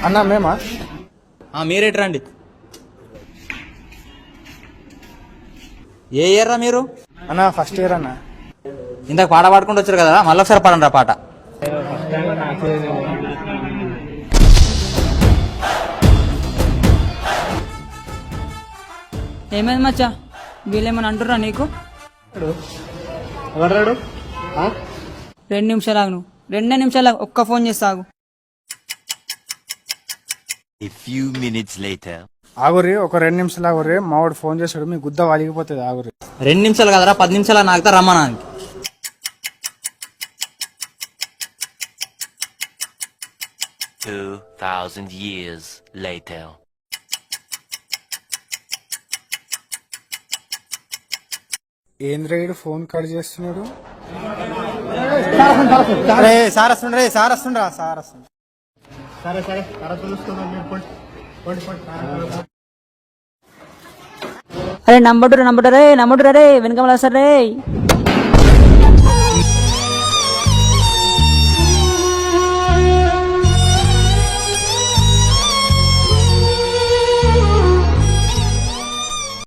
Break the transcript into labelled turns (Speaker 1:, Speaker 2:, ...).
Speaker 1: అన్నా మేమా?
Speaker 2: మీరేటి రండి. ఏ ఇయర్ రా మీరు?
Speaker 1: అన్నా ఫస్ట్ ఇయర్ అన్నా.
Speaker 2: ఇందాక పాట పాడుకుంటూ వచ్చారు కదా, మళ్ళీ ఒకసారి పాడండి రా పాట.
Speaker 3: ఏమైంది మచ్చా, వీళ్ళేమని అంటుర్రా నీకు? 2 నిమిషాలు ఆగు, 2 నిమిషాలు ఒక్క ఫోన్ చేస్తాగు.
Speaker 1: ఆగురి, ఒక 2 నిమిషాలు ఆగురి. మావాడు ఫోన్ చేశాడు, మీ గుద్ద వాలిగిపోతుంది. ఆగురి.
Speaker 2: 2 నిమిషాలు కదరా, 10 నిమిషాలు నాకుతా రమ్మనానికి.
Speaker 1: ఏంద్రేయుడు ఫోన్ కట్ చేస్తున్నాడు.
Speaker 2: సార్ వస్తుండ్రే, సార్ వస్తుండ్రా, సార్ వస్తుండ్రా.
Speaker 3: అరే నంబర్ రే వెనకమలా సార్ రే.